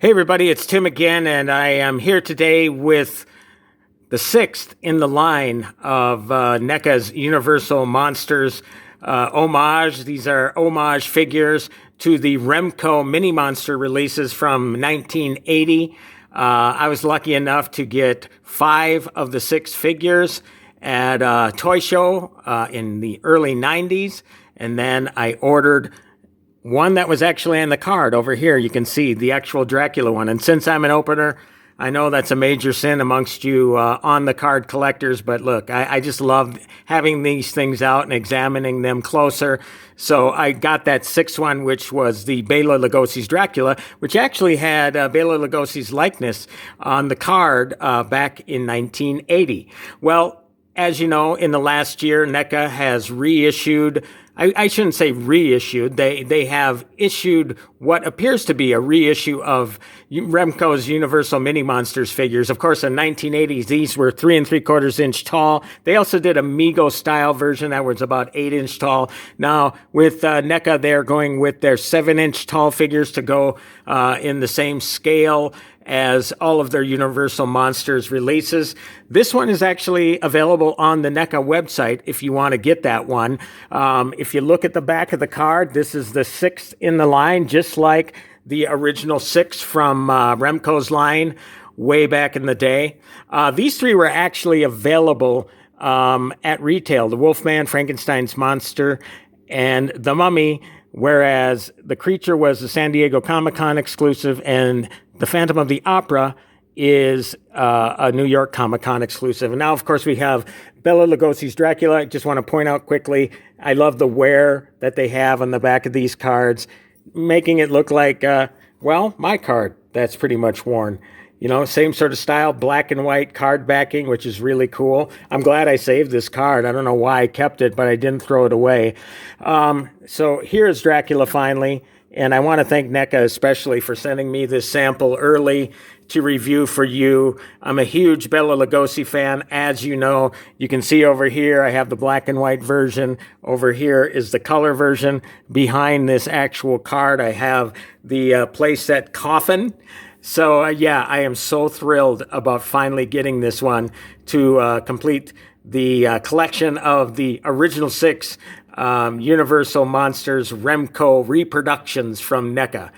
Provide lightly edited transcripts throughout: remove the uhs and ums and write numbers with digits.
Hey everybody, it's Tim again, and I am here today with the sixth in the line of NECA's Universal Monsters homage. These are homage figures to the Remco Mini Monster releases from 1980. I was lucky enough to get 5 of the 6 figures at a toy show in the early 90s, and then I ordered one that was actually on the card over here. You can see the actual Dracula one. And since I'm an opener, I know that's a major sin amongst you on the card collectors. But look, I just love having these things out and examining them closer. So I got that 6th one, which was the Bela Lugosi's Dracula, which actually had Bela Lugosi's likeness on the card back in 1980. Well, as you know, in the last year, NECA has reissued, I shouldn't say reissued, they have issued what appears to be a reissue of Remco's Universal Mini Monsters figures. Of course, in 1980s, these were 3 3/4 inch tall. They also did a Mego-style version that was about 8 inch tall. Now, with NECA, they're going with their 7 inch tall figures to go in the same scale as all of their Universal Monsters releases. This one is actually available on the NECA website if you want to get that one. If you look at the back of the card, this is the 6th in the line, just like the original 6 from Remco's line way back in the day. These 3 were actually available at retail: the Wolfman, Frankenstein's Monster, and the Mummy, whereas the Creature was the San Diego Comic-Con exclusive, and the Phantom of the Opera is a New York Comic-Con exclusive. And now, of course, we have Bela Lugosi's Dracula. I just want to point out quickly, I love the wear that they have on the back of these cards, making it look like, well, my card that's pretty much worn. You know, same sort of style, black and white card backing, which is really cool. I'm glad I saved this card. I don't know why I kept it, but I didn't throw it away. So here's Dracula finally. And I want to thank NECA especially for sending me this sample early to review for you. I'm a huge Bela Lugosi fan, as you know. You can see over here, I have the black and white version. Over here is the color version. Behind this actual card, I have the playset coffin. So, yeah, I am so thrilled about finally getting this one to complete the collection of the original 6 Universal Monsters Remco reproductions from NECA.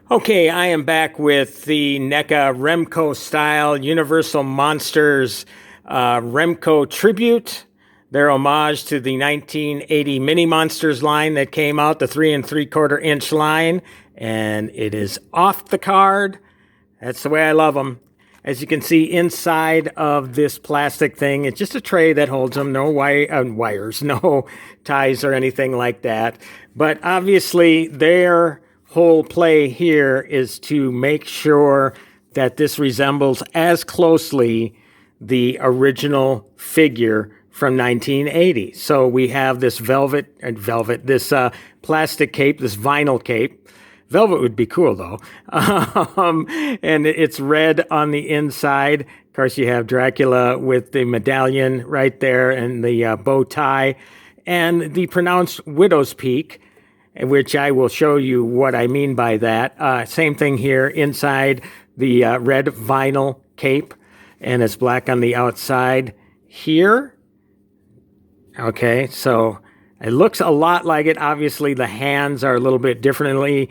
Okay, I am back with the NECA Remco-Style Universal Monsters Remco tribute. Their homage to the 1980 Mini Monsters line that came out, the 3 3/4 inch line. And it is off the card. That's the way I love them. As you can see inside of this plastic thing, it's just a tray that holds them. No wires, no ties or anything like that. But obviously their whole play here is to make sure that this resembles as closely the original figure from 1980. So we have this this plastic cape, this vinyl cape. Velvet would be cool, though. And it's red on the inside. Of course, you have Dracula with the medallion right there and the bow tie. And the pronounced widow's peak, which I will show you what I mean by that. Same thing here inside the red vinyl cape. And it's black on the outside here. Okay, so it looks a lot like it. Obviously, the hands are a little bit differently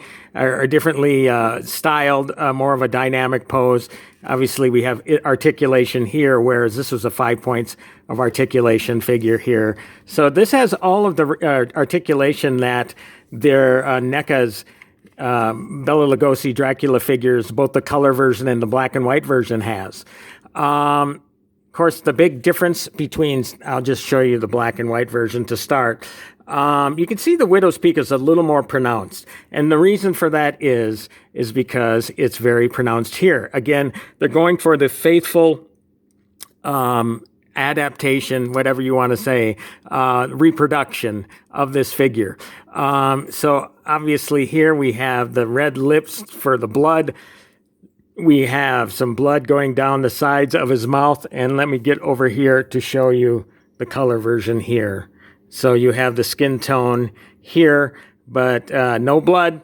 styled, more of a dynamic pose. Obviously, we have articulation here, whereas this was a 5 points of articulation figure here. So this has all of the articulation that their NECA's Bela Lugosi Dracula figures, both the color version and the black and white version has. Of course, the big difference between, I'll just show you the black and white version to start. You can see the widow's peak is a little more pronounced. And the reason for that is because it's very pronounced here. Again, they're going for the faithful adaptation, whatever you want to say, reproduction of this figure. So obviously here we have the red lips for the blood. We have some blood going down the sides of his mouth. And let me get over here to show you the color version here. So you have the skin tone here, but no blood.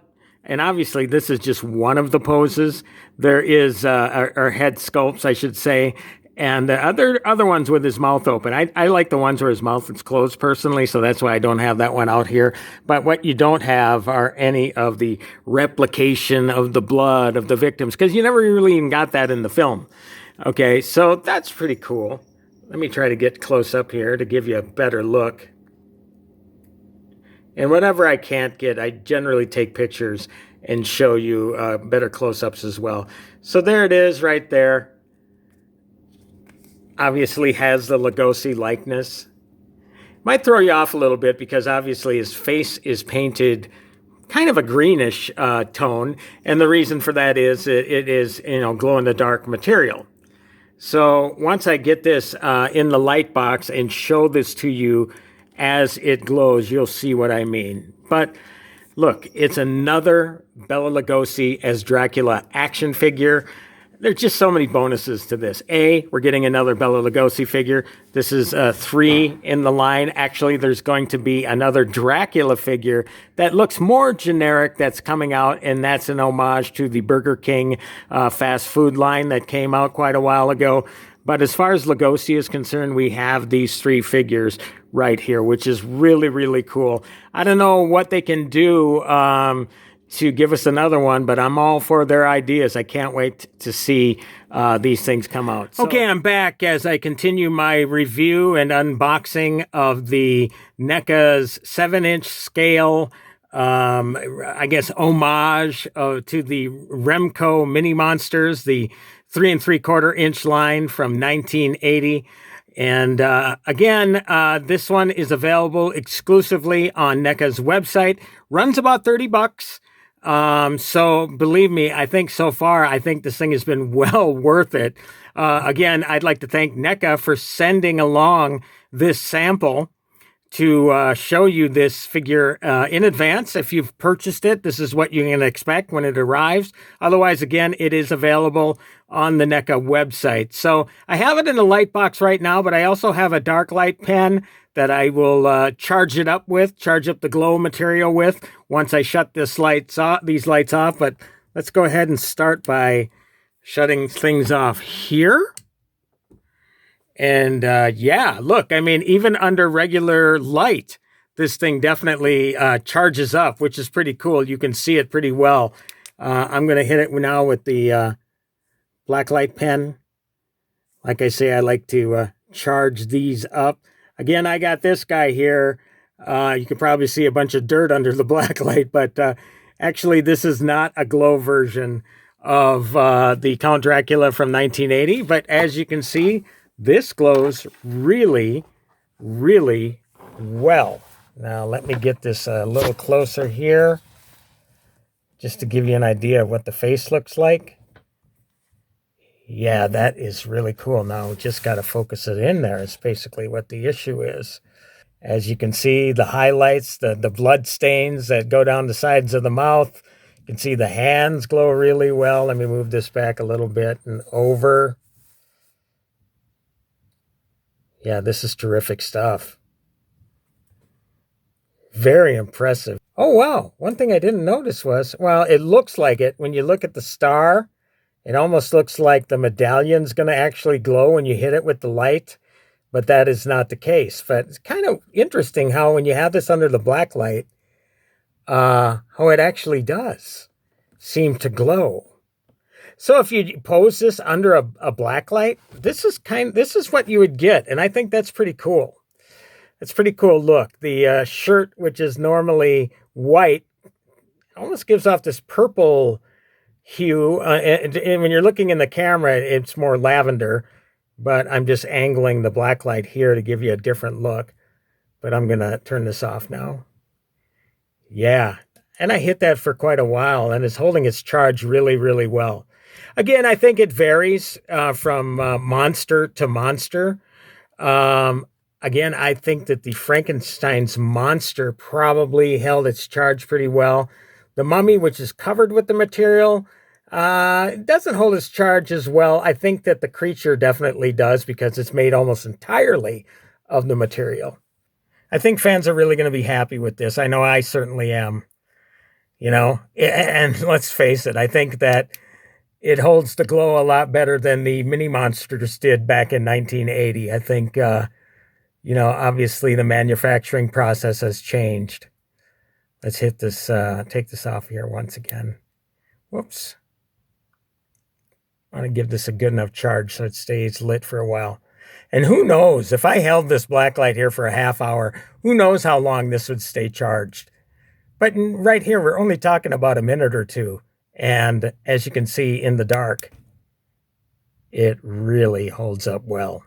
And obviously, this is just one of the poses. There is, or head sculpts, I should say, and the other ones with his mouth open. I like the ones where his mouth is closed personally, so that's why I don't have that one out here. But what you don't have are any of the replication of the blood of the victims, because you never really even got that in the film. Okay, so that's pretty cool. Let me try to get close up here to give you a better look. And whenever I can't get, I generally take pictures and show you better close-ups as well. So there it is right there. Obviously has the Lugosi likeness. Might throw you off a little bit because obviously his face is painted kind of a greenish tone. And the reason for that is it is, glow-in-the-dark material. So once I get this in the light box and show this to you as it glows, you'll see what I mean. But look, it's another Bela Lugosi as Dracula action figure. There's just so many bonuses to this. We're getting another Bela Lugosi figure. This is 3 in the line. Actually, there's going to be another Dracula figure that looks more generic that's coming out, and that's an homage to the Burger King fast food line that came out quite a while ago. But as far as Lugosi is concerned, we have these 3 figures right here, which is really, really cool. I don't know what they can do to give us another one, but I'm all for their ideas. I can't wait to see these things come out. So, okay, I'm back as I continue my review and unboxing of the NECA's 7-inch scale, I guess, homage to the Remco mini monsters, the 3 3/4 inch line from 1980. And again, this one is available exclusively on NECA's website. Runs about $30. So believe me, I think so far, I think this thing has been well worth it. Again, I'd like to thank NECA for sending along this sample to show you this figure in advance. If you've purchased it, this is what you can expect when it arrives. Otherwise, again, it is available on the NECA website. So I have it in a light box right now, but I also have a dark light pen that I will charge up the glow material with once I shut these lights off. But let's go ahead and start by shutting things off here. And yeah, look, I mean, even under regular light, this thing definitely charges up, which is pretty cool. You can see it pretty well. I'm going to hit it now with the black light pen. Like I say, I like to charge these up. Again, I got this guy here. You can probably see a bunch of dirt under the black light, but actually this is not a glow version of the Count Dracula from 1980. But as you can see, this glows really, really well. Now, let me get this a little closer here, just to give you an idea of what the face looks like. Yeah, that is really cool. Now, just got to focus it in there. It's basically what the issue is. As you can see, the highlights, the blood stains that go down the sides of the mouth. You can see the hands glow really well. Let me move this back a little bit and over. Yeah, this is terrific stuff. Very impressive. Oh, wow. One thing I didn't notice was, well, it looks like it. When you look at the star, it almost looks like the medallion's going to actually glow when you hit it with the light, but that is not the case. But it's kind of interesting how when you have this under the black light, how it actually does seem to glow. So if you pose this under a black light, this is what you would get, and I think that's pretty cool. It's a pretty cool look. The shirt, which is normally white, almost gives off this purple hue. And when you're looking in the camera, it's more lavender, but I'm just angling the black light here to give you a different look. But I'm going to turn this off now. Yeah, and I hit that for quite a while, and it's holding its charge really, really well. Again, I think it varies from monster to monster. Again, I think that the Frankenstein's monster probably held its charge pretty well. The mummy, which is covered with the material, doesn't hold its charge as well. I think that the creature definitely does because it's made almost entirely of the material. I think fans are really going to be happy with this. I know I certainly am. you know. And let's face it, I think that it holds the glow a lot better than the mini monsters did back in 1980. I think, obviously the manufacturing process has changed. Let's hit this, take this off here once again. Whoops. I want to give this a good enough charge so it stays lit for a while. And who knows, if I held this black light here for a half hour, who knows how long this would stay charged. But right here, we're only talking about a minute or two. And as you can see in the dark, it really holds up well.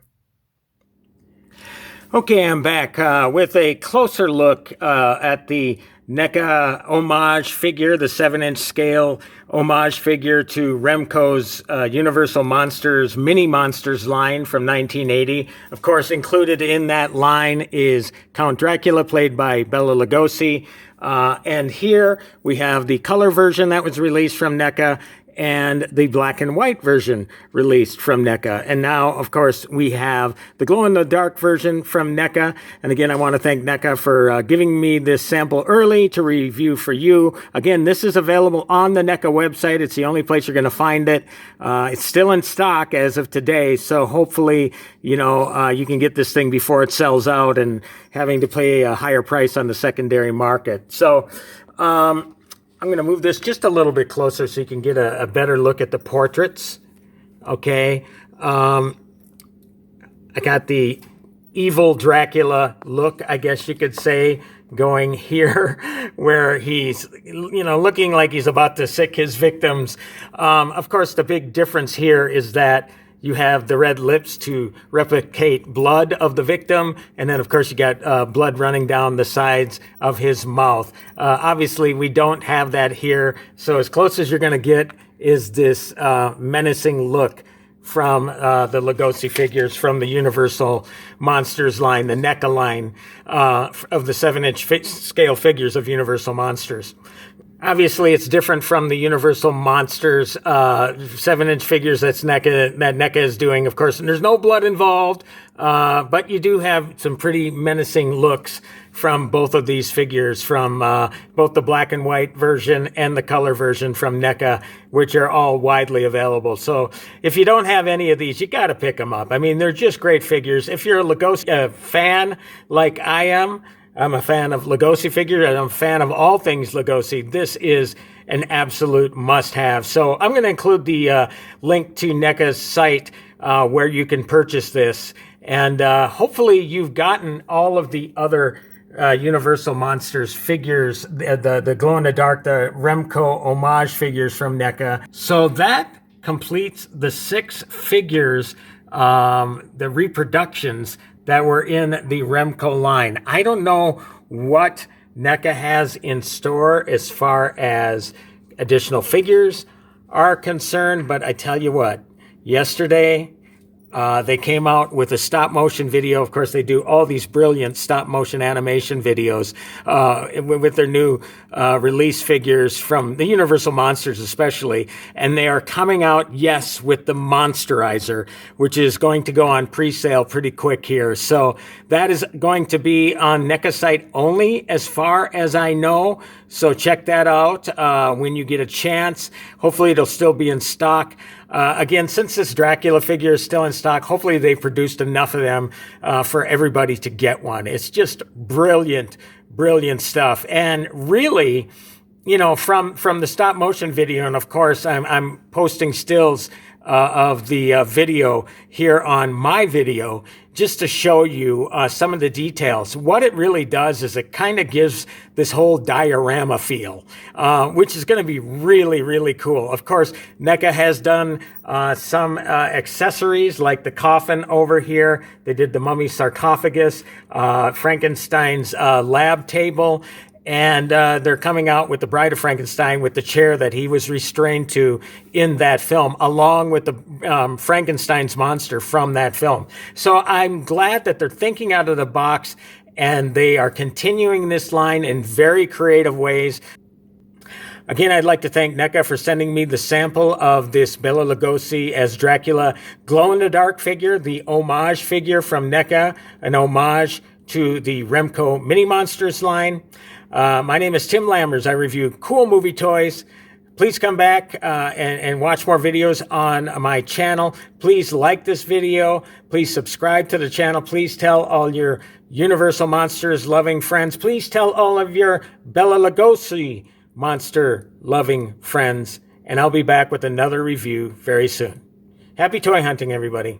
Okay, I'm back with a closer look at the NECA homage figure, the 7-inch scale homage figure to Remco's Universal Monsters Mini Monsters line from 1980. Of course, included in that line is Count Dracula, played by Bela Lugosi. And here we have the color version that was released from NECA and the black and white version released from NECA. And now, of course, we have the glow-in-the-dark version from NECA. And again, I want to thank NECA for giving me this sample early to review for you. Again, this is available on the NECA website. It's the only place you're going to find it. It's still in stock as of today, so hopefully, you can get this thing before it sells out and having to pay a higher price on the secondary market. So, I'm going to move this just a little bit closer so you can get a better look at the portraits. Okay. I got the evil Dracula look, I guess you could say, going here, where he's, looking like he's about to sick his victims. Of course, the big difference here is that you have the red lips to replicate blood of the victim. And then, of course, you got blood running down the sides of his mouth. Obviously, we don't have that here. So as close as you're going to get is this menacing look from the Lugosi figures from the Universal Monsters line, the NECA line of the 7-inch scale figures of Universal Monsters. Obviously, it's different from the Universal Monsters 7-inch figures that NECA is doing, of course. And there's no blood involved, but you do have some pretty menacing looks from both of these figures, from both the black and white version and the color version from NECA, which are all widely available. So if you don't have any of these, you got to pick them up. I mean, they're just great figures. If you're a Lugosi fan like I am, I'm a fan of Lugosi figures, and I'm a fan of all things Lugosi. This is an absolute must-have. So I'm going to include the link to NECA's site where you can purchase this. And hopefully you've gotten all of the other Universal Monsters figures, the glow-in-the-dark, the Remco homage figures from NECA. So that completes the 6 figures, the reproductions that were in the Remco line. I don't know what NECA has in store as far as additional figures are concerned, but I tell you what, yesterday they came out with a stop motion video. Of course, they do all these brilliant stop motion animation videos with their new release figures from the Universal Monsters especially. And they are coming out, yes, with the Monsterizer, which is going to go on pre-sale pretty quick here. So that is going to be on NECA site only as far as I know. So check that out when you get a chance. Hopefully it'll still be in stock. Again, since this Dracula figure is still in stock, hopefully they've produced enough of them for everybody to get one. It's just brilliant, brilliant stuff. And really, from the stop motion video, and of course I'm posting stills of the video here on my video just to show you some of the details. What it really does is it kind of gives this whole diorama feel, which is going to be really, really cool. Of course, NECA has done some accessories like the coffin over here. They did the mummy sarcophagus, Frankenstein's lab table, and they're coming out with the Bride of Frankenstein with the chair that he was restrained to in that film, along with the Frankenstein's monster from that film. So I'm glad that they're thinking out of the box and they are continuing this line in very creative ways. Again, I'd like to thank NECA for sending me the sample of this Bela Lugosi as Dracula glow-in-the-dark figure, the homage figure from NECA, an homage to the Remco Mini Monsters line. My name is Tim Lammers. I review cool movie toys. Please come back and watch more videos on my channel. Please like this video. Please subscribe to the channel. Please tell all your Universal Monsters loving friends. Please tell all of your Bela Lugosi monster loving friends. And I'll be back with another review very soon. Happy toy hunting, everybody.